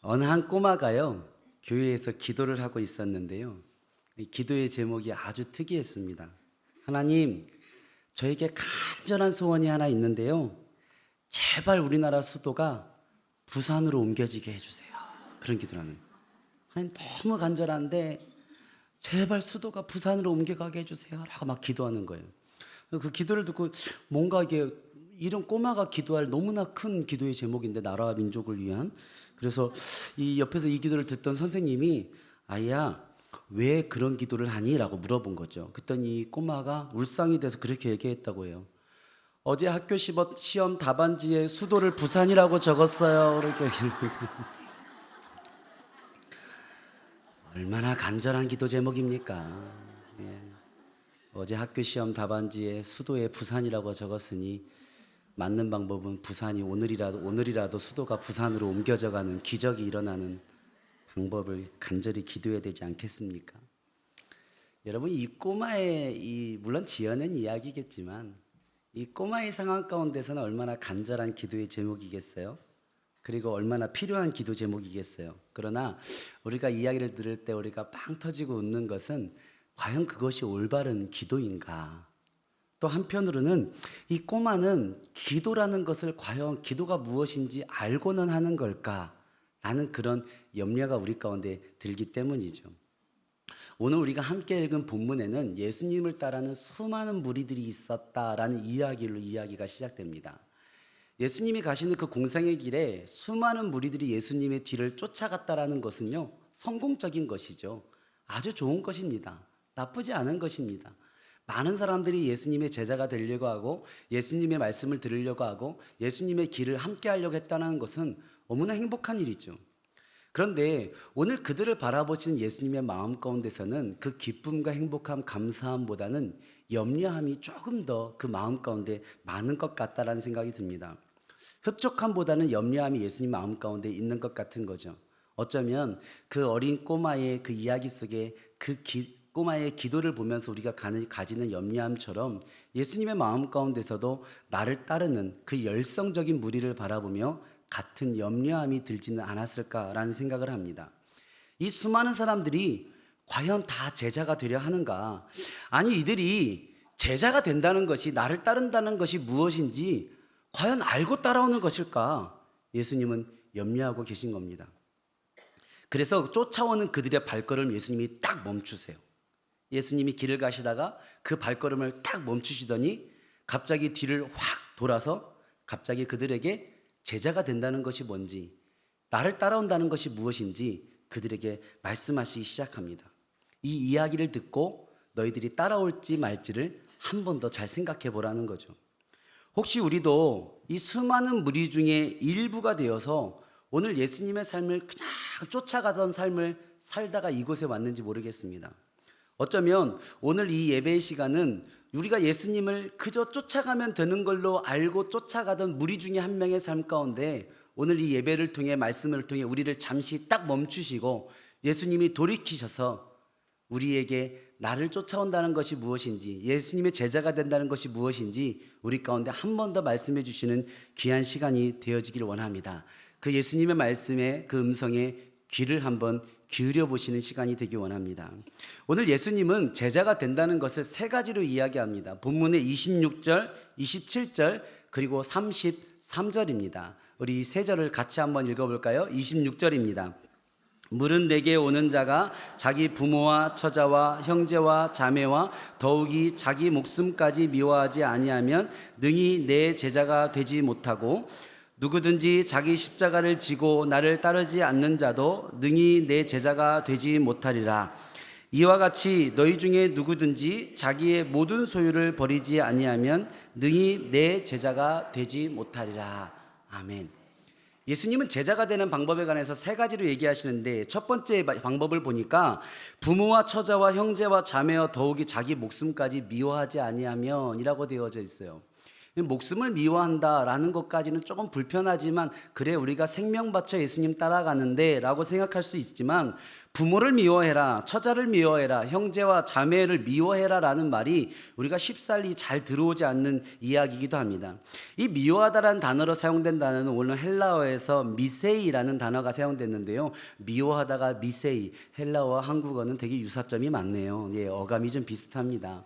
어느 한 꼬마가요, 교회에서 기도를 하고 있었는데요. 이 기도의 제목이 아주 특이했습니다. 하나님, 저에게 간절한 소원이 하나 있는데요. 제발 우리나라 수도가 부산으로 옮겨지게 해주세요. 그런 기도를 하는. 하나님 너무 간절한데 제발 수도가 부산으로 옮겨가게 해주세요. 라고 막 기도하는 거예요. 그 기도를 듣고 뭔가 이게 이런 꼬마가 기도할 너무나 큰 기도의 제목인데, 나라와 민족을 위한. 그래서 이 옆에서 이 기도를 듣던 선생님이 아이야, 왜 그런 기도를 하니? 라고 물어본 거죠. 그랬더니 이 꼬마가 울상이 돼서 그렇게 얘기했다고 해요. 어제 학교 시험 답안지에 수도를 부산이라고 적었어요. 그렇게 얘기했는데 얼마나 간절한 기도 제목입니까? 예. 어제 학교 시험 답안지에 수도에 부산이라고 적었으니 맞는 방법은 부산이 오늘이라도 수도가 부산으로 옮겨져가는 기적이 일어나는 방법을 간절히 기도해야 되지 않겠습니까? 여러분, 이 꼬마의 물론 지어낸 이야기겠지만 이 꼬마의 상황 가운데서는 얼마나 간절한 기도의 제목이겠어요? 그리고 얼마나 필요한 기도 제목이겠어요? 그러나 우리가 이야기를 들을 때 우리가 빵 터지고 웃는 것은 과연 그것이 올바른 기도인가? 또 한편으로는 이 꼬마는 기도라는 것을 과연 기도가 무엇인지 알고는 하는 걸까? 라는 그런 염려가 우리 가운데 들기 때문이죠. 오늘 우리가 함께 읽은 본문에는 예수님을 따르는 수많은 무리들이 있었다라는 이야기가 시작됩니다. 예수님이 가시는 그 공생의 길에 수많은 무리들이 예수님의 뒤를 쫓아갔다라는 것은요, 성공적인 것이죠. 아주 좋은 것입니다. 나쁘지 않은 것입니다. 많은 사람들이 예수님의 제자가 되려고 하고 예수님의 말씀을 들으려고 하고 예수님의 길을 함께 하려고 했다는 것은 너무나 행복한 일이죠. 그런데 오늘 그들을 바라보시는 예수님의 마음 가운데서는 그 기쁨과 행복함, 감사함보다는 염려함이 조금 더 그 마음 가운데 많은 것 같다라는 생각이 듭니다. 흡족함보다는 염려함이 예수님 마음 가운데 있는 것 같은 거죠. 어쩌면 그 어린 꼬마의 그 이야기 속에 꼬마의 기도를 보면서 우리가 가지는 염려함처럼 예수님의 마음 가운데서도 나를 따르는 그 열성적인 무리를 바라보며 같은 염려함이 들지는 않았을까라는 생각을 합니다. 이 수많은 사람들이 과연 다 제자가 되려 하는가? 아니, 이들이 제자가 된다는 것이, 나를 따른다는 것이 무엇인지 과연 알고 따라오는 것일까? 예수님은 염려하고 계신 겁니다. 그래서 쫓아오는 그들의 발걸음을 예수님이 딱 멈추세요. 예수님이 길을 가시다가 그 발걸음을 딱 멈추시더니 갑자기 뒤를 확 돌아서 갑자기 그들에게 제자가 된다는 것이 뭔지, 나를 따라온다는 것이 무엇인지 그들에게 말씀하시기 시작합니다. 이 이야기를 듣고 너희들이 따라올지 말지를 한 번 더 잘 생각해 보라는 거죠. 혹시 우리도 이 수많은 무리 중에 일부가 되어서 오늘 예수님의 삶을 그냥 쫓아가던 삶을 살다가 이곳에 왔는지 모르겠습니다. 어쩌면 오늘 이 예배의 시간은 우리가 예수님을 그저 쫓아가면 되는 걸로 알고 쫓아가던 무리 중에 한 명의 삶 가운데 오늘 이 예배를 통해, 말씀을 통해 우리를 잠시 딱 멈추시고 예수님이 돌이키셔서 우리에게 나를 쫓아온다는 것이 무엇인지, 예수님의 제자가 된다는 것이 무엇인지 우리 가운데 한 번 더 말씀해 주시는 귀한 시간이 되어지길 원합니다. 그 예수님의 말씀에, 그 음성에 귀를 한번 기울여 보시는 시간이 되기 원합니다. 오늘 예수님은 제자가 된다는 것을 세 가지로 이야기합니다. 본문의 26절, 27절, 그리고 33절입니다. 우리 이 세 절을 같이 한번 읽어볼까요? 26절입니다. 물은 내게 오는 자가 자기 부모와 처자와 형제와 자매와 더욱이 자기 목숨까지 미워하지 아니하면 능히 내 제자가 되지 못하고, 누구든지 자기 십자가를 지고 나를 따르지 않는 자도 능히 내 제자가 되지 못하리라. 이와 같이 너희 중에 누구든지 자기의 모든 소유를 버리지 아니하면 능히 내 제자가 되지 못하리라. 아멘. 예수님은 제자가 되는 방법에 관해서 세 가지로 얘기하시는데, 첫 번째 방법을 보니까 부모와 처자와 형제와 자매와 더욱이 자기 목숨까지 미워하지 아니하면 이라고 되어져 있어요. 목숨을 미워한다라는 것까지는 조금 불편하지만, 그래 우리가 생명 바쳐 예수님 따라가는데 라고 생각할 수 있지만, 부모를 미워해라, 처자를 미워해라, 형제와 자매를 미워해라 라는 말이 우리가 쉽사리 잘 들어오지 않는 이야기이기도 합니다. 이 미워하다라는 단어로 사용된 단어는 오늘 헬라어에서 미세이라는 단어가 사용됐는데요, 미워하다가 미세이, 헬라어와 한국어는 되게 유사점이 많네요. 예, 어감이 좀 비슷합니다.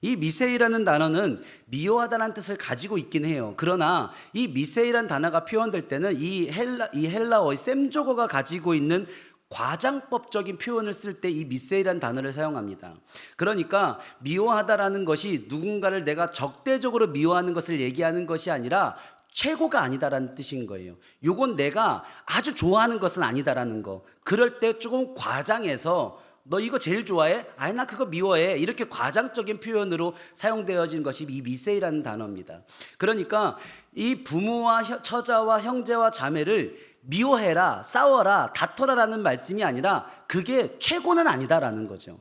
이 미세이라는 단어는 미워하다는 뜻을 가지고 있긴 해요. 그러나 이 미세이라는 단어가 표현될 때는 이 헬라어의 셈조거가 가지고 있는 과장법적인 표현을 쓸 때 이 미세이라는 단어를 사용합니다. 그러니까 미워하다라는 것이 누군가를 내가 적대적으로 미워하는 것을 얘기하는 것이 아니라 최고가 아니다라는 뜻인 거예요. 요건 내가 아주 좋아하는 것은 아니다라는 거. 그럴 때 조금 과장해서 너 이거 제일 좋아해? 아니 나 그거 미워해. 이렇게 과장적인 표현으로 사용되어진 것이 이 미세이라는 단어입니다. 그러니까 이 부모와 처자와 형제와 자매를 미워해라, 싸워라, 다퉈라라는 말씀이 아니라 그게 최고는 아니다라는 거죠.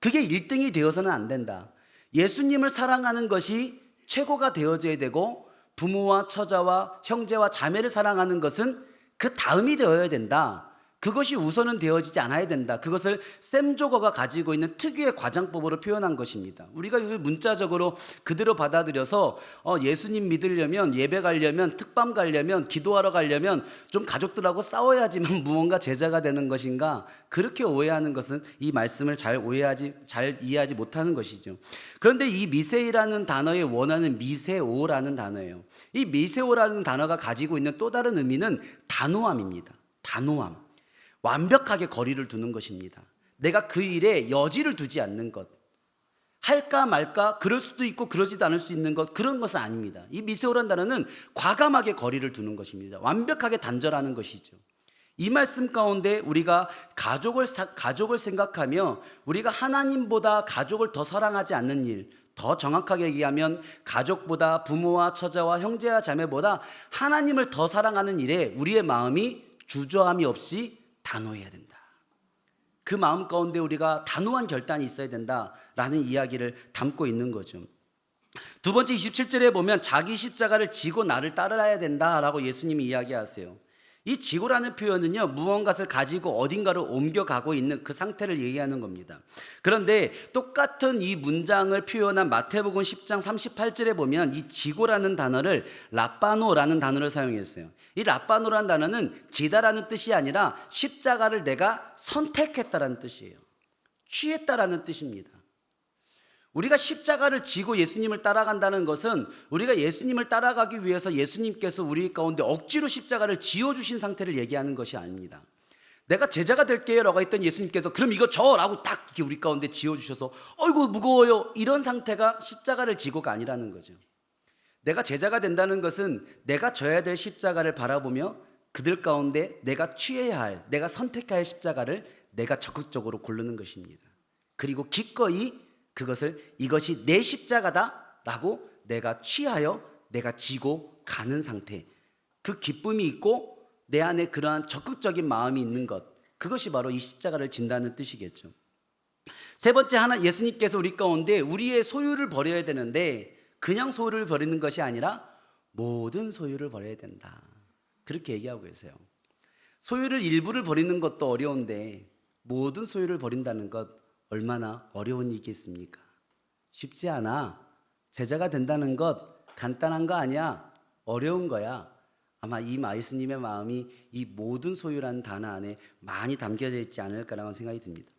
그게 1등이 되어서는 안 된다. 예수님을 사랑하는 것이 최고가 되어져야 되고, 부모와 처자와 형제와 자매를 사랑하는 것은 그 다음이 되어야 된다. 그것이 우선은 되어지지 않아야 된다. 그것을 셈조거가 가지고 있는 특유의 과장법으로 표현한 것입니다. 우리가 이걸 문자적으로 그대로 받아들여서 예수님 믿으려면, 예배 가려면, 특밤 가려면, 기도하러 가려면 좀 가족들하고 싸워야지만 무언가 제자가 되는 것인가, 그렇게 오해하는 것은 이 말씀을 잘 이해하지 못하는 것이죠. 그런데 이 미세이라는 단어의 원어는 미세오라는 단어예요. 이 미세오라는 단어가 가지고 있는 또 다른 의미는 단호함입니다. 단호함. 완벽하게 거리를 두는 것입니다. 내가 그 일에 여지를 두지 않는 것, 할까 말까, 그럴 수도 있고 그러지도 않을 수 있는 것, 그런 것은 아닙니다. 이 미세오란 단어는 과감하게 거리를 두는 것입니다. 완벽하게 단절하는 것이죠. 이 말씀 가운데 우리가 가족을 생각하며 우리가 하나님보다 가족을 더 사랑하지 않는 일, 더 정확하게 얘기하면 가족보다, 부모와 처자와 형제와 자매보다 하나님을 더 사랑하는 일에 우리의 마음이 주저함이 없이 단호해야 된다. 그 마음 가운데 우리가 단호한 결단이 있어야 된다라는 이야기를 담고 있는 거죠. 두 번째 27절에 보면 자기 십자가를 지고 나를 따라야 된다라고 예수님이 이야기하세요. 이 지고라는 표현은요, 무언가를 가지고 어딘가로 옮겨가고 있는 그 상태를 얘기하는 겁니다. 그런데 똑같은 이 문장을 표현한 마태복음 10장 38절에 보면 이 지고라는 단어를 라빠노라는 단어를 사용했어요. 이 라빠노라는 단어는 지다라는 뜻이 아니라 십자가를 내가 선택했다라는 뜻이에요. 취했다라는 뜻입니다. 우리가 십자가를 지고 예수님을 따라간다는 것은 우리가 예수님을 따라가기 위해서 예수님께서 우리 가운데 억지로 십자가를 지어주신 상태를 얘기하는 것이 아닙니다. 내가 제자가 될게요 라고 했던 예수님께서 그럼 이거 줘 라고 딱 이렇게 우리 가운데 지어주셔서 어이구 무거워요, 이런 상태가 십자가를 지고가 아니라는 거죠. 내가 제자가 된다는 것은 내가 져야 될 십자가를 바라보며 그들 가운데 내가 취해야 할, 내가 선택해야 할 십자가를 내가 적극적으로 고르는 것입니다. 그리고 기꺼이 그것을 이것이 내 십자가다 라고 내가 취하여 내가 지고 가는 상태, 그 기쁨이 있고 내 안에 그러한 적극적인 마음이 있는 것, 그것이 바로 이 십자가를 진다는 뜻이겠죠. 세 번째, 예수님께서 우리 가운데 우리의 소유를 버려야 되는데 그냥 소유를 버리는 것이 아니라 모든 소유를 버려야 된다, 그렇게 얘기하고 계세요. 소유를 일부를 버리는 것도 어려운데 모든 소유를 버린다는 것 얼마나 어려운 일이겠습니까? 쉽지 않아. 제자가 된다는 것 간단한 거 아니야. 어려운 거야. 아마 이 예수님의 마음이 이 모든 소유라는 단어 안에 많이 담겨져 있지 않을까라는 생각이 듭니다.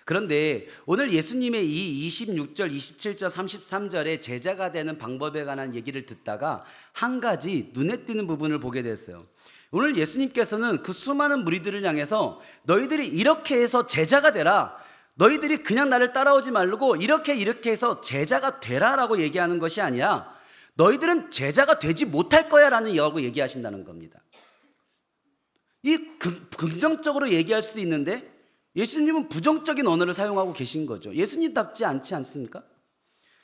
그런데 오늘 예수님의 이 26절, 27절, 33절에 제자가 되는 방법에 관한 얘기를 듣다가 한 가지 눈에 띄는 부분을 보게 됐어요. 오늘 예수님께서는 그 수많은 무리들을 향해서 너희들이 이렇게 해서 제자가 되라, 너희들이 그냥 나를 따라오지 말고 이렇게 해서 제자가 되라라고 얘기하는 것이 아니라 너희들은 제자가 되지 못할 거야 라는 이야기하고 얘기하신다는 겁니다. 이 긍정적으로 얘기할 수도 있는데 예수님은 부정적인 언어를 사용하고 계신 거죠. 예수님답지 않지 않습니까?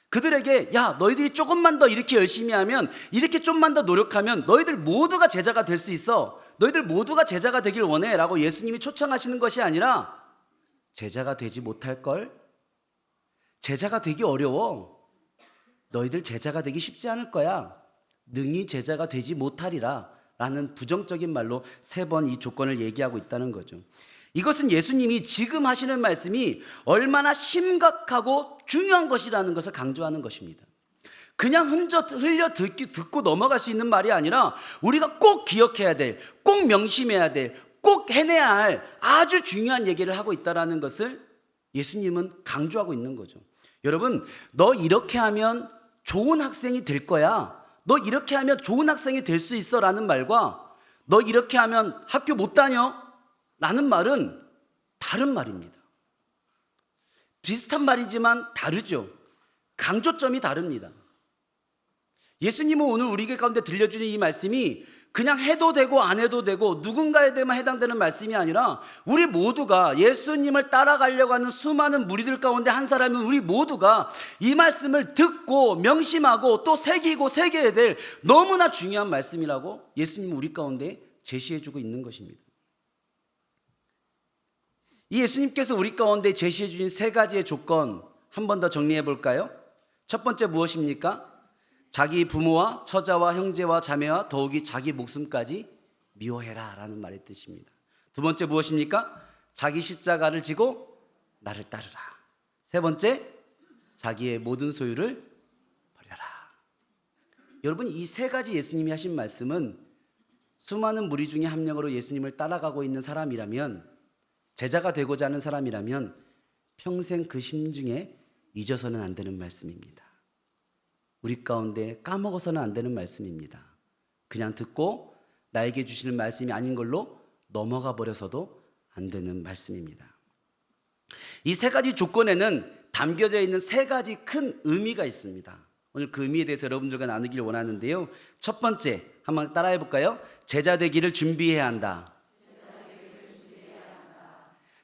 그들에게 야, 너희들이 조금만 더 이렇게 열심히 하면, 이렇게 좀만 더 노력하면 너희들 모두가 제자가 될 수 있어, 너희들 모두가 제자가 되길 원해 라고 예수님이 초청하시는 것이 아니라 제자가 되지 못할 걸, 제자가 되기 어려워, 너희들 제자가 되기 쉽지 않을 거야. 능히 제자가 되지 못하리라 라는 부정적인 말로 3번 이 조건을 얘기하고 있다는 거죠. 이것은 예수님이 지금 하시는 말씀이 얼마나 심각하고 중요한 것이라는 것을 강조하는 것입니다. 그냥 흘려 듣고 넘어갈 수 있는 말이 아니라 우리가 꼭 기억해야 될, 꼭 명심해야 될, 꼭 해내야 할 아주 중요한 얘기를 하고 있다는 것을 예수님은 강조하고 있는 거죠. 여러분, 너 이렇게 하면 좋은 학생이 될 거야. 너 이렇게 하면 좋은 학생이 될 수 있어 라는 말과 너 이렇게 하면 학교 못 다녀 라는 말은 다른 말입니다. 비슷한 말이지만 다르죠. 강조점이 다릅니다. 예수님은 오늘 우리 가운데 들려주는 이 말씀이 그냥 해도 되고 안 해도 되고 누군가에게만 해당되는 말씀이 아니라 우리 모두가 예수님을 따라가려고 하는 수많은 무리들 가운데 한 사람인 우리 모두가 이 말씀을 듣고 명심하고 또 새기고 새겨야 될 너무나 중요한 말씀이라고 예수님은 우리 가운데 제시해주고 있는 것입니다. 이 예수님께서 우리 가운데 제시해 주신 3가지의 조건 한 번 더 정리해 볼까요? 첫 번째 무엇입니까? 자기 부모와 처자와 형제와 자매와 더욱이 자기 목숨까지 미워해라 라는 말의 뜻입니다. 두 번째 무엇입니까? 자기 십자가를 지고 나를 따르라. 세 번째, 자기의 모든 소유를 버려라. 여러분, 이 3가지 예수님이 하신 말씀은 수많은 무리 중에 한 명으로 예수님을 따라가고 있는 사람이라면, 제자가 되고자 하는 사람이라면 평생 그 심중에 잊어서는 안 되는 말씀입니다. 우리 가운데 까먹어서는 안 되는 말씀입니다. 그냥 듣고 나에게 주시는 말씀이 아닌 걸로 넘어가 버려서도 안 되는 말씀입니다. 이 3가지 조건에는 담겨져 있는 3가지 큰 의미가 있습니다. 오늘 그 의미에 대해서 여러분들과 나누기를 원하는데요. 첫 번째, 한번 따라해 볼까요? 제자 되기를 준비해야 한다.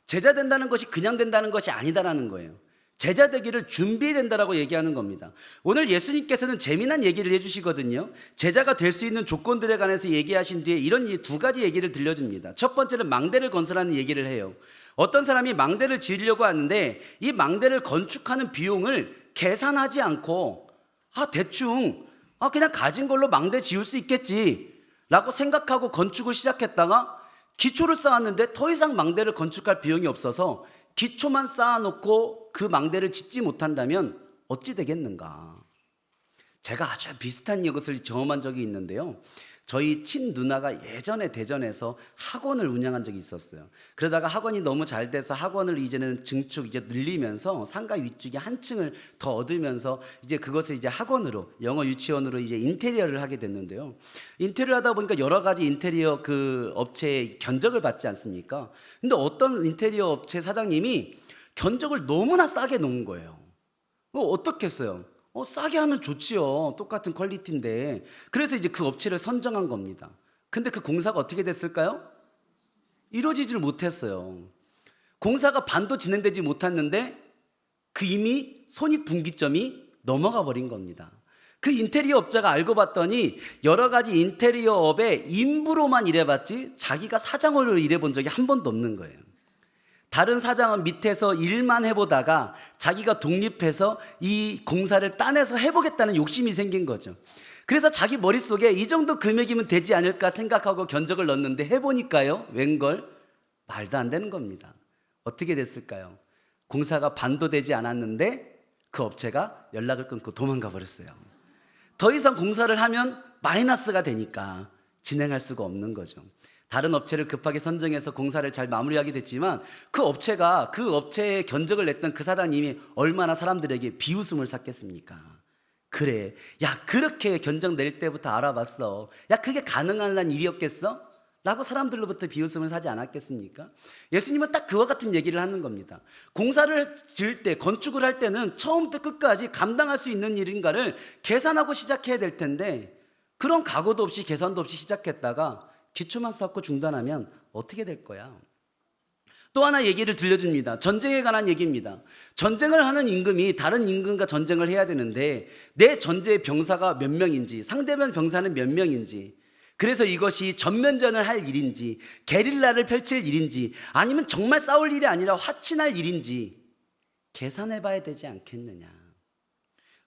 제자 된다는 것이 그냥 된다는 것이 아니다라는 거예요. 제자 되기를 준비해야 된다라고 얘기하는 겁니다. 오늘 예수님께서는 재미난 얘기를 해주시거든요. 제자가 될 수 있는 조건들에 관해서 얘기하신 뒤에 이런 2가지 얘기를 들려줍니다. 첫 번째는 망대를 건설하는 얘기를 해요. 어떤 사람이 망대를 지으려고 하는데 이 망대를 건축하는 비용을 계산하지 않고 대충 그냥 가진 걸로 망대 지을 수 있겠지 라고 생각하고 건축을 시작했다가 기초를 쌓았는데 더 이상 망대를 건축할 비용이 없어서 기초만 쌓아놓고 그 망대를 짓지 못한다면 어찌 되겠는가. 제가 아주 비슷한 이것을 경험한 적이 있는데요. 저희 친누나가 예전에 대전에서 학원을 운영한 적이 있었어요. 그러다가 학원이 너무 잘 돼서 학원을 이제는 증축 늘리면서 상가 위쪽에 한 층을 더 얻으면서 이제 그것을 이제 학원으로, 영어 유치원으로 이제 인테리어를 하게 됐는데요. 인테리어를 하다 보니까 여러 가지 인테리어 그 업체의 견적을 받지 않습니까? 근데 어떤 인테리어 업체 사장님이 견적을 너무나 싸게 놓은 거예요. 어떻게 했어요? 싸게 하면 좋지요. 똑같은 퀄리티인데. 그래서 이제 그 업체를 선정한 겁니다. 근데 그 공사가 어떻게 됐을까요? 이루어지질 못했어요. 공사가 반도 진행되지 못했는데 그 이미 손익분기점이 넘어가 버린 겁니다. 그 인테리어 업자가 알고 봤더니 여러 가지 인테리어 업에 인부로만 일해봤지 자기가 사장으로 일해본 적이 한 번도 없는 거예요. 다른 사장은 밑에서 일만 해보다가 자기가 독립해서 이 공사를 따내서 해보겠다는 욕심이 생긴 거죠. 그래서 자기 머릿속에 이 정도 금액이면 되지 않을까 생각하고 견적을 넣었는데 해보니까요, 웬걸 말도 안 되는 겁니다. 어떻게 됐을까요? 공사가 반도 되지 않았는데 그 업체가 연락을 끊고 도망가 버렸어요. 더 이상 공사를 하면 마이너스가 되니까 진행할 수가 없는 거죠. 다른 업체를 급하게 선정해서 공사를 잘 마무리하게 됐지만 그 업체에 견적을 냈던 그 사장님이 얼마나 사람들에게 비웃음을 샀겠습니까? 그래, 야 그렇게 견적 낼 때부터 알아봤어. 야 그게 가능한 일이었겠어? 라고 사람들로부터 비웃음을 사지 않았겠습니까? 예수님은 딱 그와 같은 얘기를 하는 겁니다. 공사를 지을 때, 건축을 할 때는 처음부터 끝까지 감당할 수 있는 일인가를 계산하고 시작해야 될 텐데 그런 각오도 없이 계산도 없이 시작했다가 기초만 쌓고 중단하면 어떻게 될 거야? 또 하나 얘기를 들려줍니다. 전쟁에 관한 얘기입니다. 전쟁을 하는 임금이 다른 임금과 전쟁을 해야 되는데 내 전제의 병사가 몇 명인지, 상대방 병사는 몇 명인지, 그래서 이것이 전면전을 할 일인지, 게릴라를 펼칠 일인지, 아니면 정말 싸울 일이 아니라 화친할 일인지 계산해 봐야 되지 않겠느냐.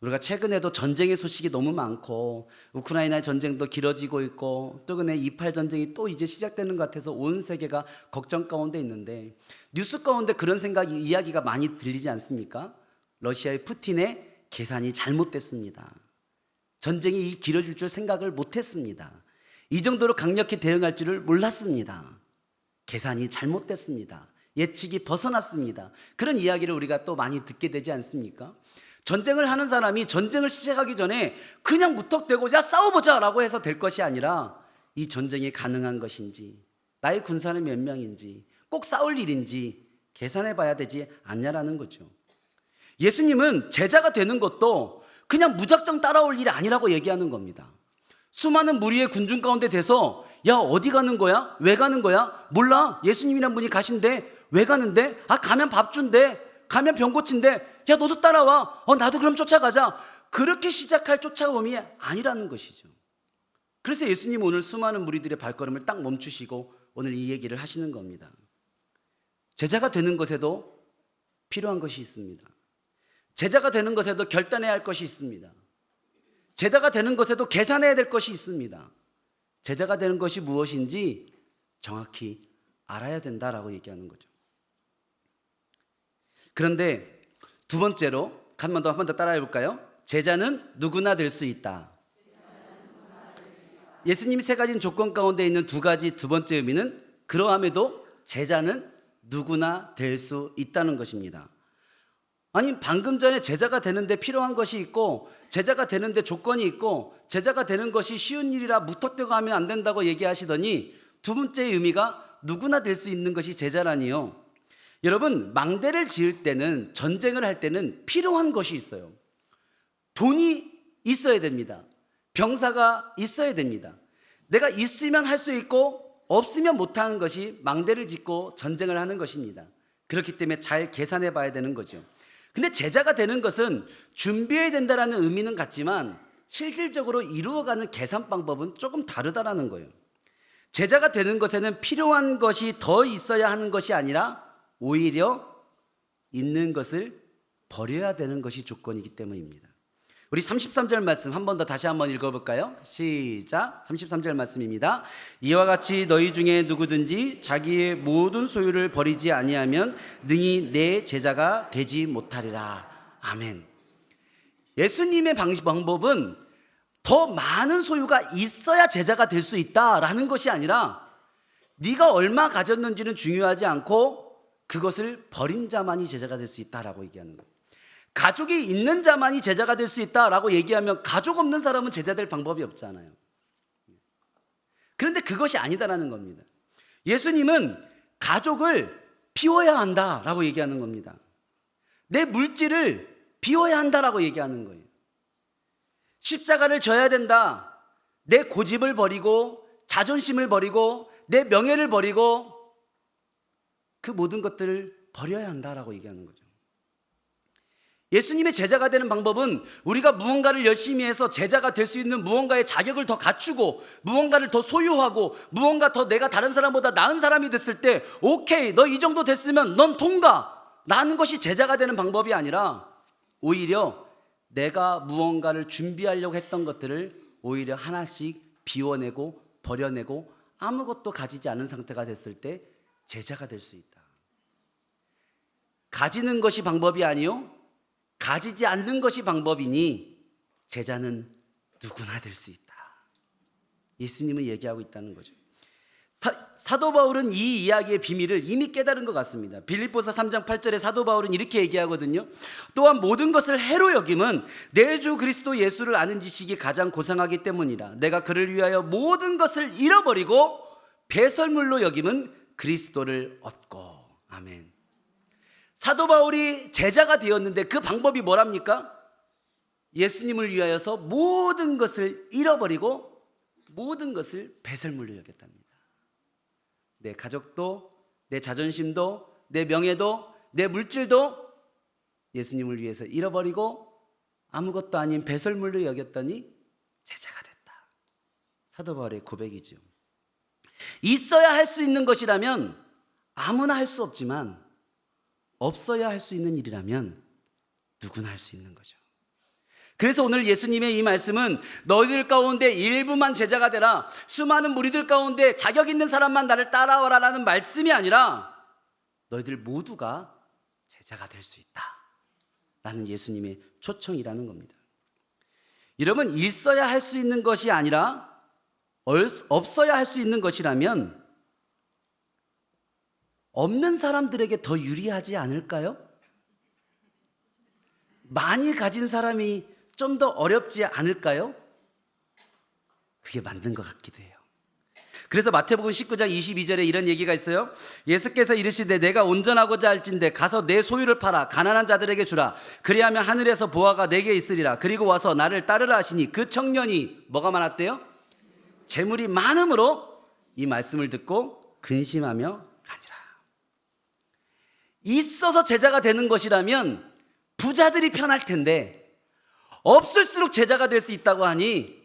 우리가 최근에도 전쟁의 소식이 너무 많고 우크라이나의 전쟁도 길어지고 있고 최근에 2.8 전쟁이 또 이제 시작되는 것 같아서 온 세계가 걱정 가운데 있는데 뉴스 가운데 그런 이야기가 많이 들리지 않습니까? 러시아의 푸틴의 계산이 잘못됐습니다. 전쟁이 길어질 줄 생각을 못했습니다. 이 정도로 강력히 대응할 줄을 몰랐습니다. 계산이 잘못됐습니다. 예측이 벗어났습니다. 그런 이야기를 우리가 또 많이 듣게 되지 않습니까? 전쟁을 하는 사람이 전쟁을 시작하기 전에 그냥 무턱대고 야 싸워보자 라고 해서 될 것이 아니라 이 전쟁이 가능한 것인지 나의 군사는 몇 명인지 꼭 싸울 일인지 계산해 봐야 되지 않냐라는 거죠. 예수님은 제자가 되는 것도 그냥 무작정 따라올 일이 아니라고 얘기하는 겁니다. 수많은 무리의 군중 가운데 대서 야 어디 가는 거야? 왜 가는 거야? 몰라. 예수님이란 분이 가신대. 왜 가는데? 아 가면 밥 준대. 가면 병 고친대. 야 너도 따라와. 나도 그럼 쫓아가자. 그렇게 시작할 쫓아옴이 아니라는 것이죠. 그래서 예수님은 오늘 수많은 무리들의 발걸음을 딱 멈추시고 오늘 이 얘기를 하시는 겁니다. 제자가 되는 것에도 필요한 것이 있습니다. 제자가 되는 것에도 결단해야 할 것이 있습니다. 제자가 되는 것에도 계산해야 될 것이 있습니다. 제자가 되는 것이 무엇인지 정확히 알아야 된다라고 얘기하는 거죠. 그런데 두 번째로 한 번 더 따라해 볼까요? 제자는 누구나 될 수 있다. 예수님이 세 가지 조건 가운데 있는 두 번째 의미는 그러함에도 제자는 누구나 될 수 있다는 것입니다. 아니 방금 전에 제자가 되는데 필요한 것이 있고 제자가 되는데 조건이 있고 제자가 되는 것이 쉬운 일이라 무턱대고 하면 안 된다고 얘기하시더니 두 번째 의미가 누구나 될 수 있는 것이 제자라니요. 여러분 망대를 지을 때는 전쟁을 할 때는 필요한 것이 있어요. 돈이 있어야 됩니다. 병사가 있어야 됩니다. 내가 있으면 할 수 있고 없으면 못하는 것이 망대를 짓고 전쟁을 하는 것입니다. 그렇기 때문에 잘 계산해 봐야 되는 거죠. 근데 제자가 되는 것은 준비해야 된다는 의미는 같지만 실질적으로 이루어가는 계산 방법은 조금 다르다는 거예요. 제자가 되는 것에는 필요한 것이 더 있어야 하는 것이 아니라 오히려 있는 것을 버려야 되는 것이 조건이기 때문입니다. 우리 33절 말씀 한 번 더 다시 한번 읽어볼까요? 시작. 33절 말씀입니다. 이와 같이 너희 중에 누구든지 자기의 모든 소유를 버리지 아니하면 능히 내 제자가 되지 못하리라. 아멘. 예수님의 방법은 더 많은 소유가 있어야 제자가 될 수 있다라는 것이 아니라 네가 얼마 가졌는지는 중요하지 않고 그것을 버린 자만이 제자가 될 수 있다라고 얘기하는 거예요. 가족이 있는 자만이 제자가 될 수 있다라고 얘기하면 가족 없는 사람은 제자 될 방법이 없잖아요. 그런데 그것이 아니다라는 겁니다. 예수님은 가족을 비워야 한다라고 얘기하는 겁니다. 내 물질을 비워야 한다라고 얘기하는 거예요. 십자가를 져야 된다. 내 고집을 버리고 자존심을 버리고 내 명예를 버리고 그 모든 것들을 버려야 한다라고 얘기하는 거죠. 예수님의 제자가 되는 방법은 우리가 무언가를 열심히 해서 제자가 될 수 있는 무언가의 자격을 더 갖추고 무언가를 더 소유하고 무언가 더 내가 다른 사람보다 나은 사람이 됐을 때 오케이 너 이 정도 됐으면 넌 통과라는 것이 제자가 되는 방법이 아니라 오히려 내가 무언가를 준비하려고 했던 것들을 오히려 하나씩 비워내고 버려내고 아무것도 가지지 않은 상태가 됐을 때 제자가 될 수 있다. 가지는 것이 방법이 아니요 가지지 않는 것이 방법이니 제자는 누구나 될 수 있다. 예수님은 얘기하고 있다는 거죠. 사도 바울은 이 이야기의 비밀을 이미 깨달은 것 같습니다. 빌립보서 3장 8절에 사도 바울은 이렇게 얘기하거든요. 또한 모든 것을 해로 여김은 내 주 그리스도 예수를 아는 지식이 가장 고상하기 때문이라. 내가 그를 위하여 모든 것을 잃어버리고 배설물로 여김은 그리스도를 얻고. 아멘. 사도 바울이 제자가 되었는데 그 방법이 뭐랍니까? 예수님을 위하여서 모든 것을 잃어버리고 모든 것을 배설물로 여겼답니다. 내 가족도 내 자존심도 내 명예도 내 물질도 예수님을 위해서 잃어버리고 아무것도 아닌 배설물로 여겼더니 제자가 됐다. 사도 바울의 고백이죠. 있어야 할 수 있는 것이라면 아무나 할 수 없지만 없어야 할 수 있는 일이라면 누구나 할 수 있는 거죠. 그래서 오늘 예수님의 이 말씀은 너희들 가운데 일부만 제자가 되라, 수많은 무리들 가운데 자격 있는 사람만 나를 따라와라 라는 말씀이 아니라 너희들 모두가 제자가 될 수 있다 라는 예수님의 초청이라는 겁니다. 여러분, 있어야 할 수 있는 것이 아니라 없어야 할 수 있는 것이라면 없는 사람들에게 더 유리하지 않을까요? 많이 가진 사람이 좀 더 어렵지 않을까요? 그게 맞는 것 같기도 해요. 그래서 마태복음 19장 22절에 이런 얘기가 있어요. 예수께서 이르시되 내가 온전하고자 할진대 가서 내 소유를 팔아 가난한 자들에게 주라. 그리하면 하늘에서 보화가 내게 있으리라. 그리고 와서 나를 따르라 하시니 그 청년이 뭐가 많았대요? 재물이 많음으로 이 말씀을 듣고 근심하며 가니라. 있어서 제자가 되는 것이라면 부자들이 편할 텐데 없을수록 제자가 될 수 있다고 하니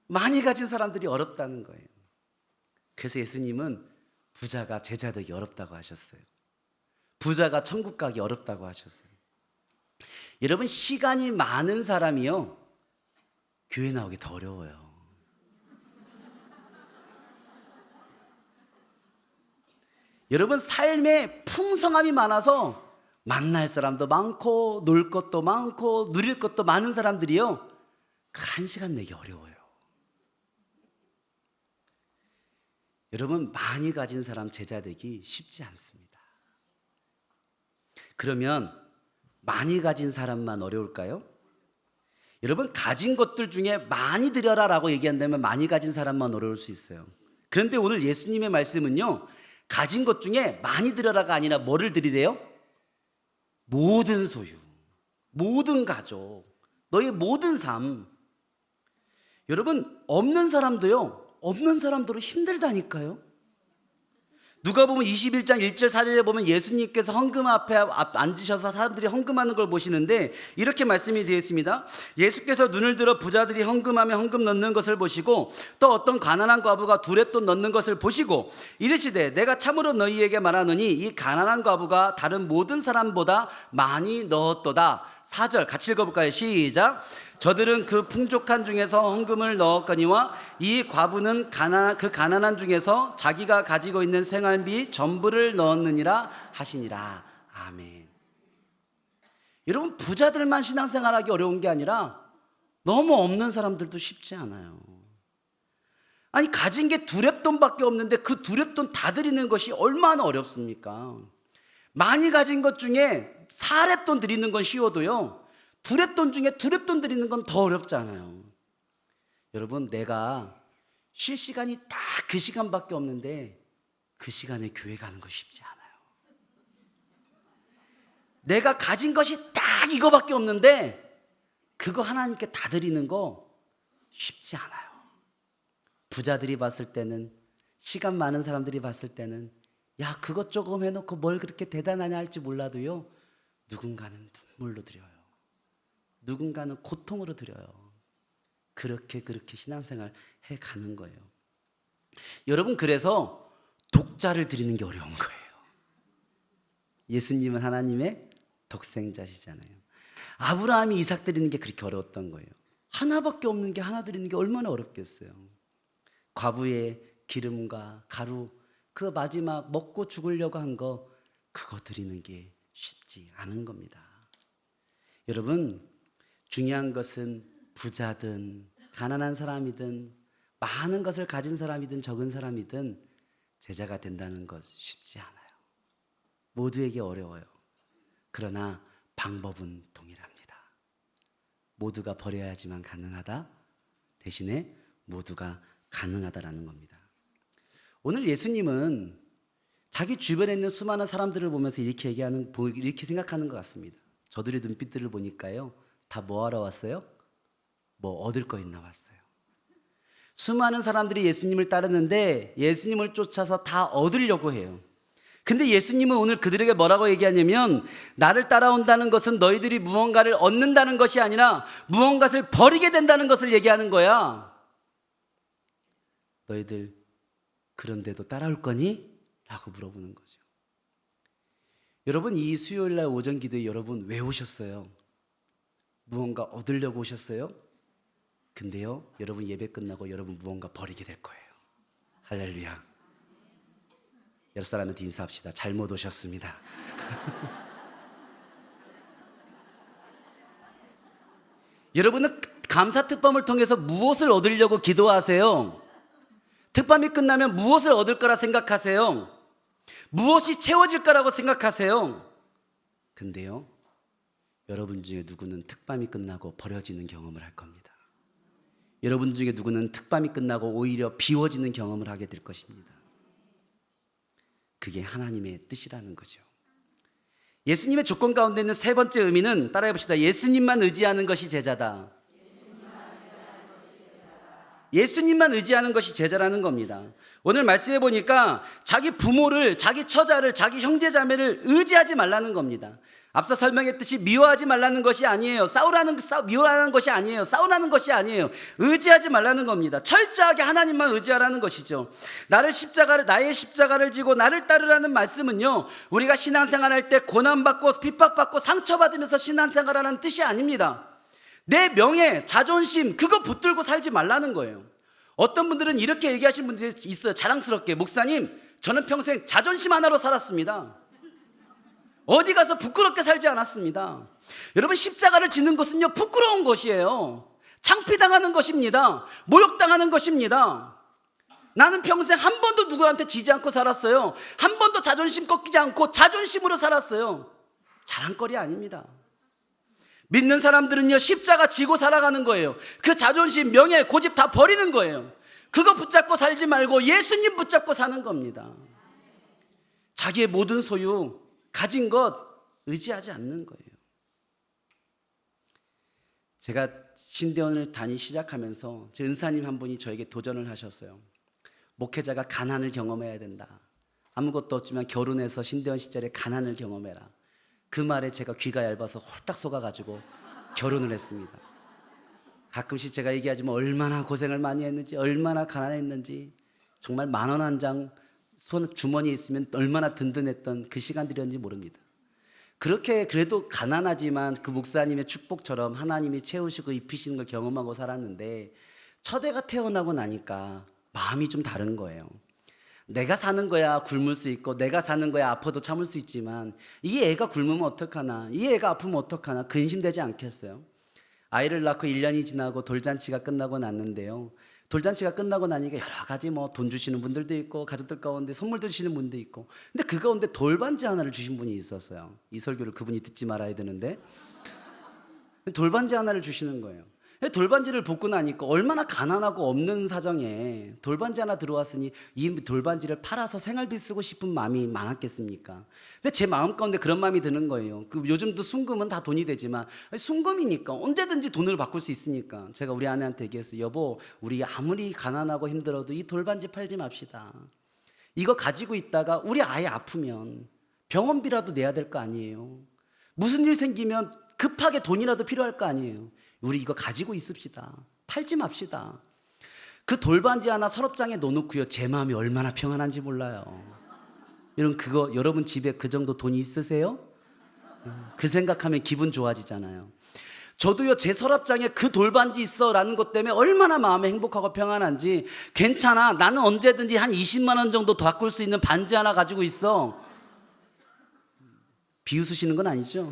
많이 가진 사람들이 어렵다는 거예요. 그래서 예수님은 부자가 제자 되기 어렵다고 하셨어요. 부자가 천국 가기 어렵다고 하셨어요. 여러분, 시간이 많은 사람이요, 교회 나오기 더 어려워요. 여러분, 삶에 풍성함이 많아서 만날 사람도 많고 놀 것도 많고 누릴 것도 많은 사람들이요, 그 한 시간 내기 어려워요. 여러분, 많이 가진 사람 제자 되기 쉽지 않습니다. 그러면 많이 가진 사람만 어려울까요? 여러분, 가진 것들 중에 많이 드려라 라고 얘기한다면 많이 가진 사람만 어려울 수 있어요. 그런데 오늘 예수님의 말씀은요, 가진 것 중에 많이 드려라가 아니라 뭐를 드리래요? 모든 소유, 모든 가족, 너의 모든 삶. 여러분, 없는 사람도로 힘들다니까요. 누가복음 21장 1절 4절에 보면 예수님께서 헌금 앞에 앉으셔서 사람들이 헌금하는 걸 보시는데 이렇게 말씀이 되어 있습니다. 예수께서 눈을 들어 부자들이 헌금하며 헌금 넣는 것을 보시고 또 어떤 가난한 과부가 두렙돈 넣는 것을 보시고 이르시되 내가 참으로 너희에게 말하노니 이 가난한 과부가 다른 모든 사람보다 많이 넣었도다. 4절 같이 읽어볼까요? 시작. 저들은 그 풍족한 중에서 헌금을 넣었거니와 이 과부는 그 가난한 중에서 자기가 가지고 있는 생활비 전부를 넣었느니라 하시니라. 아멘. 여러분, 부자들만 신앙생활하기 어려운 게 아니라 너무 없는 사람들도 쉽지 않아요. 아니, 가진 게 두렙돈밖에 없는데 그 두렙돈 다 드리는 것이 얼마나 어렵습니까? 많이 가진 것 중에 4렙돈 드리는 건 쉬워도요, 두렙돈 중에 두렙돈 드리는 건 더 어렵잖아요. 여러분, 내가 쉴 시간이 딱 그 시간밖에 없는데 그 시간에 교회 가는 거 쉽지 않아요. 내가 가진 것이 딱 이거밖에 없는데 그거 하나님께 다 드리는 거 쉽지 않아요. 부자들이 봤을 때는, 시간 많은 사람들이 봤을 때는 야, 그것 조금 해놓고 뭘 그렇게 대단하냐 할지 몰라도요, 누군가는 눈물로 드려요. 누군가는 고통으로 드려요. 그렇게 신앙생활 해가는 거예요. 여러분, 그래서 독자를 드리는 게 어려운 거예요. 예수님은 하나님의 독생자시잖아요. 아브라함이 이삭 드리는 게 그렇게 어려웠던 거예요. 하나밖에 없는 게 하나 드리는 게 얼마나 어렵겠어요. 과부의 기름과 가루, 그 마지막 먹고 죽으려고 한 거, 그거 드리는 게 쉽지 않은 겁니다. 여러분, 중요한 것은 부자든 가난한 사람이든 많은 것을 가진 사람이든 적은 사람이든 제자가 된다는 것 쉽지 않아요. 모두에게 어려워요. 그러나 방법은 동일합니다. 모두가 버려야지만 가능하다, 대신에 모두가 가능하다라는 겁니다. 오늘 예수님은 자기 주변에 있는 수많은 사람들을 보면서 이렇게 생각하는 것 같습니다. 저들의 눈빛들을 보니까요, 다 뭐 하러 왔어요? 뭐 얻을 거 있나 왔어요. 수많은 사람들이 예수님을 따르는데 예수님을 쫓아서 다 얻으려고 해요. 근데 예수님은 오늘 그들에게 뭐라고 얘기하냐면, 나를 따라온다는 것은 너희들이 무언가를 얻는다는 것이 아니라 무언가를 버리게 된다는 것을 얘기하는 거야. 너희들 그런데도 따라올 거니? 라고 물어보는 거죠. 여러분, 이 수요일날 오전 기도에 여러분 왜 오셨어요? 무언가 얻으려고 오셨어요? 근데요, 여러분 예배 끝나고 여러분 무언가 버리게 될 거예요. 할렐루야. 옆 사람한테 인사합시다. 잘못 오셨습니다. 여러분은 감사특범을 통해서 무엇을 얻으려고 기도하세요? 특범이 끝나면 무엇을 얻을 거라 생각하세요? 무엇이 채워질 거라고 생각하세요? 근데요, 여러분 중에 누구는 특밤이 끝나고 버려지는 경험을 할 겁니다. 여러분 중에 누구는 특밤이 끝나고 오히려 비워지는 경험을 하게 될 것입니다. 그게 하나님의 뜻이라는 거죠. 예수님의 조건 가운데 있는 세 번째 의미는 따라해 봅시다. 예수님만 의지하는 것이 제자다. 예수님만 의지하는 것이 제자라는 겁니다. 오늘 말씀해 보니까 자기 부모를, 자기 처자를, 자기 형제자매를 의지하지 말라는 겁니다. 앞서 설명했듯이 미워하지 말라는 것이 아니에요. 미워하는 것이 아니에요. 싸우라는 것이 아니에요. 의지하지 말라는 겁니다. 철저하게 하나님만 의지하라는 것이죠. 나의 십자가를 지고 나를 따르라는 말씀은요, 우리가 신앙생활할 때 고난받고 핍박받고 상처받으면서 신앙생활하라는 뜻이 아닙니다. 내 명예, 자존심 그거 붙들고 살지 말라는 거예요. 어떤 분들은 이렇게 얘기하시는 분들이 있어요. 자랑스럽게, 목사님 저는 평생 자존심 하나로 살았습니다. 어디 가서 부끄럽게 살지 않았습니다. 여러분, 십자가를 지는 것은요, 부끄러운 것이에요. 창피당하는 것입니다. 모욕당하는 것입니다. 나는 평생 한 번도 누구한테 지지 않고 살았어요. 한 번도 자존심 꺾이지 않고 자존심으로 살았어요. 자랑거리 아닙니다. 믿는 사람들은요, 십자가 지고 살아가는 거예요. 그 자존심, 명예, 고집 다 버리는 거예요. 그거 붙잡고 살지 말고 예수님 붙잡고 사는 겁니다. 자기의 모든 소유, 가진 것 의지하지 않는 거예요. 제가 신대원을 다니기 시작하면서 제 은사님 한 분이 저에게 도전을 하셨어요. 목회자가 가난을 경험해야 된다. 아무것도 없지만 결혼해서 신대원 시절에 가난을 경험해라. 그 말에 제가 귀가 얇아서 홀딱 속아가지고 결혼을 했습니다. 가끔씩 제가 얘기하지만 얼마나 고생을 많이 했는지, 얼마나 가난했는지, 정말 10,000원 한 장 주머니에 있으면 얼마나 든든했던 그 시간들이었는지 모릅니다. 그렇게 그래도 가난하지만 그 목사님의 축복처럼 하나님이 채우시고 입히시는 걸 경험하고 살았는데, 첫 애가 태어나고 나니까 마음이 좀 다른 거예요. 내가 사는 거야 굶을 수 있고, 내가 사는 거야 아파도 참을 수 있지만, 이 애가 굶으면 어떡하나, 이 애가 아프면 어떡하나 근심되지 않겠어요? 아이를 낳고 1년이 지나고 돌잔치가 끝나고 났는데요, 돌잔치가 끝나고 나니까 여러 가지 돈 주시는 분들도 있고, 가족들 가운데 선물도 주시는 분도 있고, 근데 그 가운데 돌반지 하나를 주신 분이 있었어요. 이 설교를 그분이 듣지 말아야 되는데, 돌반지 하나를 주시는 거예요. 돌반지를 벗고 나니까 얼마나 가난하고 없는 사정에 돌반지 하나 들어왔으니 이 돌반지를 팔아서 생활비 쓰고 싶은 마음이 많았겠습니까? 근데 제 마음 가운데 그런 마음이 드는 거예요. 요즘도 순금은 다 돈이 되지만, 순금이니까 언제든지 돈을 바꿀 수 있으니까 제가 우리 아내한테 얘기했어요. 여보, 우리 아무리 가난하고 힘들어도 이 돌반지 팔지 맙시다. 이거 가지고 있다가 우리 아이 아프면 병원비라도 내야 될 거 아니에요. 무슨 일 생기면 급하게 돈이라도 필요할 거 아니에요. 우리 이거 가지고 있읍시다. 팔지 맙시다. 그 돌반지 하나 서랍장에 넣어놓고요, 제 마음이 얼마나 평안한지 몰라요. 여러분 집에 그 정도 돈이 있으세요? 그 생각하면 기분 좋아지잖아요. 저도요, 제 서랍장에 그 돌반지 있어 라는 것 때문에 얼마나 마음이 행복하고 평안한지. 괜찮아, 나는 언제든지 한 20만 원 정도 더 바꿀 수 있는 반지 하나 가지고 있어. 비웃으시는 건 아니죠?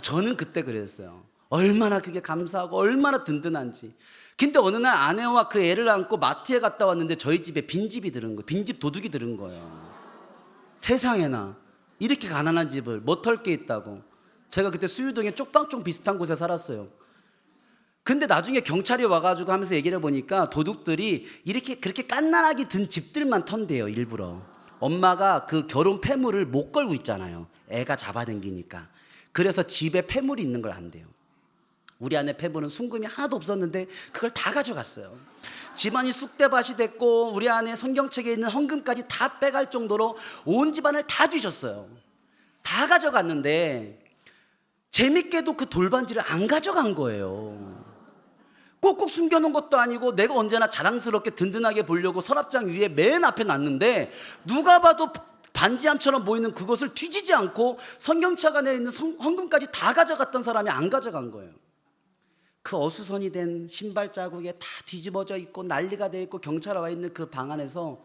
저는 그때 그랬어요. 얼마나 그게 감사하고 얼마나 든든한지. 근데 어느 날 아내와 그 애를 안고 마트에 갔다 왔는데 저희 집에 빈집이 들은 거예요. 빈집 도둑이 들은 거예요. 세상에나 이렇게 가난한 집을 못 털 게 있다고. 제가 그때 수유동에 쪽방촌 비슷한 곳에 살았어요. 근데 나중에 경찰이 와가지고 하면서 얘기를 해보니까 도둑들이 이렇게 그렇게 깐난하게 든 집들만 턴대요, 일부러. 엄마가 그 결혼 폐물을 못 걸고 있잖아요, 애가 잡아당기니까. 그래서 집에 폐물이 있는 걸 안대요. 우리 아내 폐물은 순금이 하나도 없었는데 그걸 다 가져갔어요. 집안이 쑥대밭이 됐고, 우리 아내 성경책에 있는 헌금까지 다 빼갈 정도로 온 집안을 다 뒤졌어요. 다 가져갔는데 재밌게도 그 돌반지를 안 가져간 거예요. 꼭꼭 숨겨놓은 것도 아니고, 내가 언제나 자랑스럽게 든든하게 보려고 서랍장 위에 맨 앞에 놨는데 누가 봐도 반지함처럼 보이는 그것을 뒤지지 않고 성경책 안에 있는 헌금까지 다 가져갔던 사람이 안 가져간 거예요. 그 어수선이 된 신발 자국에 다 뒤집어져 있고 난리가 돼 있고 경찰 와 있는 그 방 안에서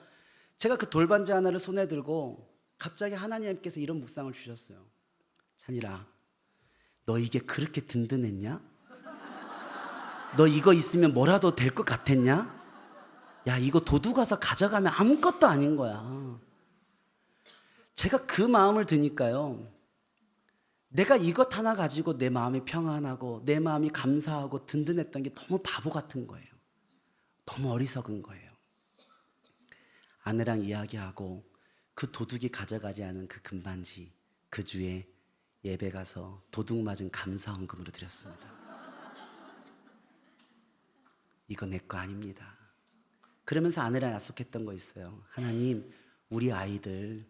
제가 그 돌반지 하나를 손에 들고 갑자기 하나님께서 이런 묵상을 주셨어요. 찬일아, 너 이게 그렇게 든든했냐? 너 이거 있으면 뭐라도 될 것 같았냐? 야, 이거 도둑 와서 가져가면 아무것도 아닌 거야. 제가 그 마음을 드니까요, 내가 이것 하나 가지고 내 마음이 평안하고 내 마음이 감사하고 든든했던 게 너무 바보 같은 거예요. 너무 어리석은 거예요. 아내랑 이야기하고 그 도둑이 가져가지 않은 그 금반지, 그 주에 예배 가서 도둑 맞은 감사 헌금으로 드렸습니다. 이거 내 거 아닙니다. 그러면서 아내랑 약속했던 거 있어요. 하나님, 우리 아이들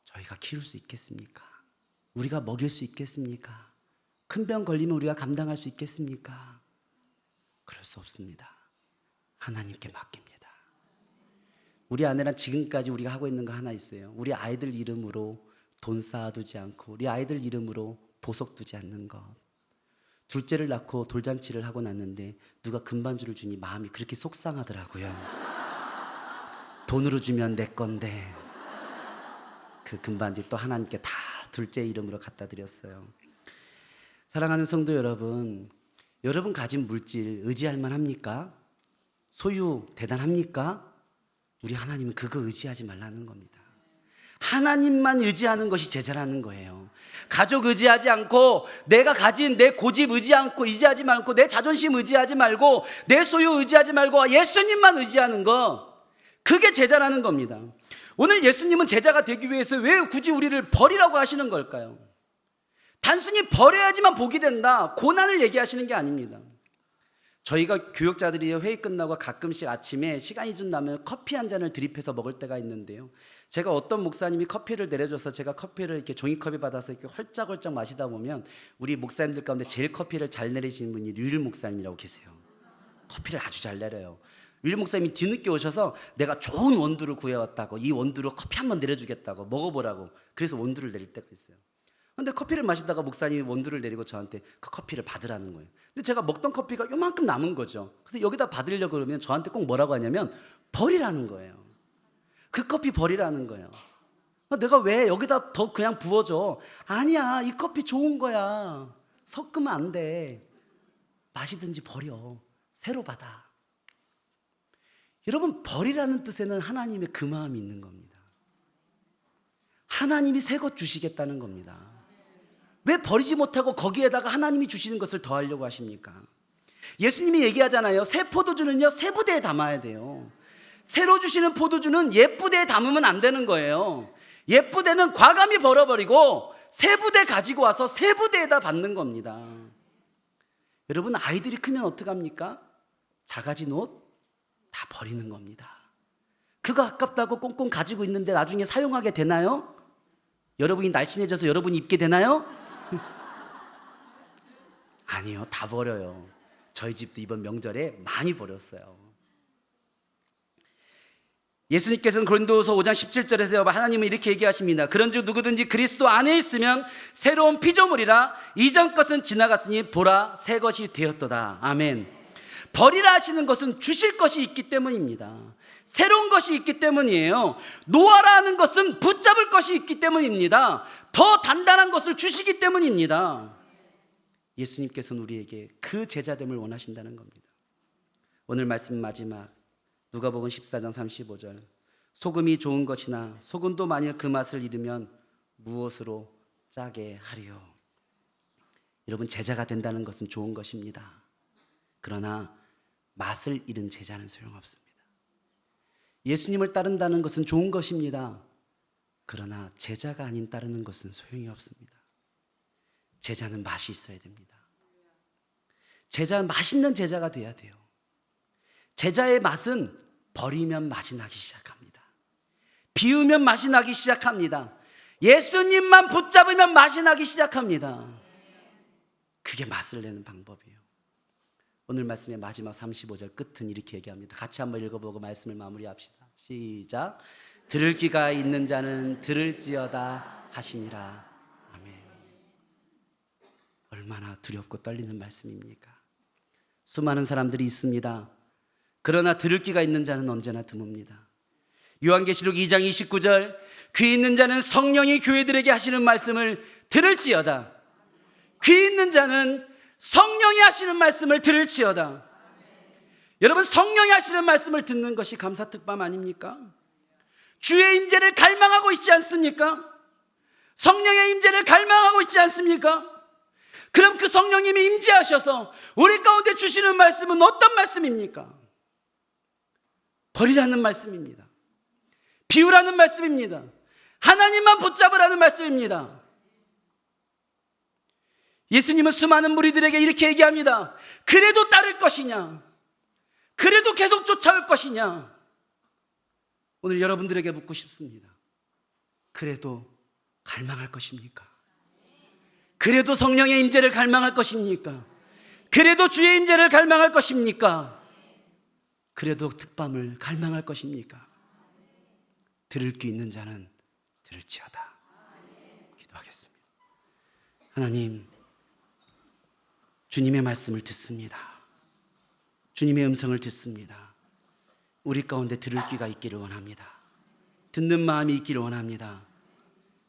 저희가 키울 수 있겠습니까? 우리가 먹일 수 있겠습니까? 큰 병 걸리면 우리가 감당할 수 있겠습니까? 그럴 수 없습니다. 하나님께 맡깁니다. 우리 아내랑 지금까지 우리가 하고 있는 거 하나 있어요. 우리 아이들 이름으로 돈 쌓아두지 않고 우리 아이들 이름으로 보석 두지 않는 것. 둘째를 낳고 돌잔치를 하고 났는데 누가 금반지를 주니 마음이 그렇게 속상하더라고요. 돈으로 주면 내 건데 그 금반지 또 하나님께 다 둘째 이름으로 갖다 드렸어요. 사랑하는 성도 여러분, 여러분 가진 물질 의지할 만합니까? 소유 대단합니까? 우리 하나님은 그거 의지하지 말라는 겁니다. 하나님만 의지하는 것이 제자라는 거예요. 가족 의지하지 않고 내가 가진 내 고집 의지하지 말고 내 자존심 의지하지 말고 내 소유 의지하지 말고 예수님만 의지하는 거, 그게 제자라는 겁니다. 오늘 예수님은 제자가 되기 위해서 왜 굳이 우리를 버리라고 하시는 걸까요? 단순히 버려야지만 복이 된다, 고난을 얘기하시는 게 아닙니다. 저희가 교역자들이 회의 끝나고 가끔씩 아침에 시간이 좀 나면 커피 한 잔을 드립해서 먹을 때가 있는데요, 제가 어떤 목사님이 커피를 내려줘서 제가 커피를 이렇게 종이컵에 받아서 이렇게 헐짝헐짝 마시다 보면 우리 목사님들 가운데 제일 커피를 잘 내리시는 분이 류일 목사님이라고 계세요. 커피를 아주 잘 내려요. 류일 목사님이 뒤늦게 오셔서 내가 좋은 원두를 구해왔다고, 이 원두로 커피 한번 내려주겠다고, 먹어보라고, 그래서 원두를 내릴 때가 있어요. 근데 커피를 마시다가 목사님이 원두를 내리고 저한테 그 커피를 받으라는 거예요. 근데 제가 먹던 커피가 요만큼 남은 거죠. 그래서 여기다 받으려고 그러면 저한테 꼭 뭐라고 하냐면 버리라는 거예요. 그 커피 버리라는 거예요. 내가 왜 여기다 더 그냥 부어줘? 아니야, 이 커피 좋은 거야. 섞으면 안 돼. 마시든지 버려. 새로 받아. 여러분, 버리라는 뜻에는 하나님의 그 마음이 있는 겁니다. 하나님이 새 것 주시겠다는 겁니다. 왜 버리지 못하고 거기에다가 하나님이 주시는 것을 더하려고 하십니까? 예수님이 얘기하잖아요. 새 포도주는요, 새 부대에 담아야 돼요. 새로 주시는 포도주는 옛 부대에 담으면 안 되는 거예요. 옛 부대는 과감히 버려버리고 새 부대 가지고 와서 새 부대에다 받는 겁니다. 여러분, 아이들이 크면 어떡합니까? 작아진 옷 다 버리는 겁니다. 그거 아깝다고 꽁꽁 가지고 있는데 나중에 사용하게 되나요? 여러분이 날씬해져서 여러분이 입게 되나요? 아니요, 다 버려요. 저희 집도 이번 명절에 많이 버렸어요. 예수님께서는 고린도후서 5장 17절에서 하나님은 이렇게 얘기하십니다. 그런즉 누구든지 그리스도 안에 있으면 새로운 피조물이라, 이전 것은 지나갔으니 보라 새 것이 되었도다. 아멘. 버리라 하시는 것은 주실 것이 있기 때문입니다. 새로운 것이 있기 때문이에요. 놓아라 하는 것은 붙잡을 것이 있기 때문입니다. 더 단단한 것을 주시기 때문입니다. 예수님께서는 우리에게 그 제자됨을 원하신다는 겁니다. 오늘 말씀 마지막 누가복음 14장 35절, 소금이 좋은 것이나 소금도 만일 그 맛을 잃으면 무엇으로 짜게 하리요. 여러분, 제자가 된다는 것은 좋은 것입니다. 그러나 맛을 잃은 제자는 소용없습니다. 예수님을 따른다는 것은 좋은 것입니다. 그러나 제자가 아닌 따르는 것은 소용이 없습니다. 제자는 맛이 있어야 됩니다. 제자는 맛있는 제자가 돼야 돼요. 제자의 맛은 버리면 맛이 나기 시작합니다. 비우면 맛이 나기 시작합니다. 예수님만 붙잡으면 맛이 나기 시작합니다. 그게 맛을 내는 방법이에요. 오늘 말씀의 마지막 35절 끝은 이렇게 얘기합니다. 같이 한번 읽어보고 말씀을 마무리합시다. 시작. 들을 귀가 있는 자는 들을지어다 하시니라. 아멘. 얼마나 두렵고 떨리는 말씀입니까? 수많은 사람들이 있습니다. 그러나 들을 귀가 있는 자는 언제나 드뭅니다. 요한계시록 2장 29절, 귀 있는 자는 성령이 교회들에게 하시는 말씀을 들을지어다. 귀 있는 자는 성령이 하시는 말씀을 들을지어다. 여러분, 성령이 하시는 말씀을 듣는 것이 감사특밤 아닙니까? 주의 임재를 갈망하고 있지 않습니까? 성령의 임재를 갈망하고 있지 않습니까? 그럼 그 성령님이 임재하셔서 우리 가운데 주시는 말씀은 어떤 말씀입니까? 버리라는 말씀입니다. 비우라는 말씀입니다. 하나님만 붙잡으라는 말씀입니다. 예수님은 수많은 무리들에게 이렇게 얘기합니다. 그래도 따를 것이냐? 그래도 계속 쫓아올 것이냐? 오늘 여러분들에게 묻고 싶습니다. 그래도 갈망할 것입니까? 그래도 성령의 임재를 갈망할 것입니까? 그래도 주의 임재를 갈망할 것입니까? 그래도 특밤을 갈망할 것입니까? 들을 귀 있는 자는 들을지어다. 기도하겠습니다. 하나님, 주님의 말씀을 듣습니다. 주님의 음성을 듣습니다. 우리 가운데 들을 귀가 있기를 원합니다. 듣는 마음이 있기를 원합니다.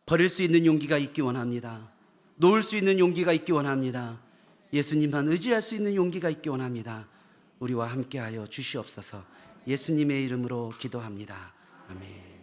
버릴 수 있는 용기가 있기 원합니다. 놓을 수 있는 용기가 있기 원합니다. 예수님만 의지할 수 있는 용기가 있기 원합니다. 우리와 함께하여 주시옵소서. 예수님의 이름으로 기도합니다. 아멘.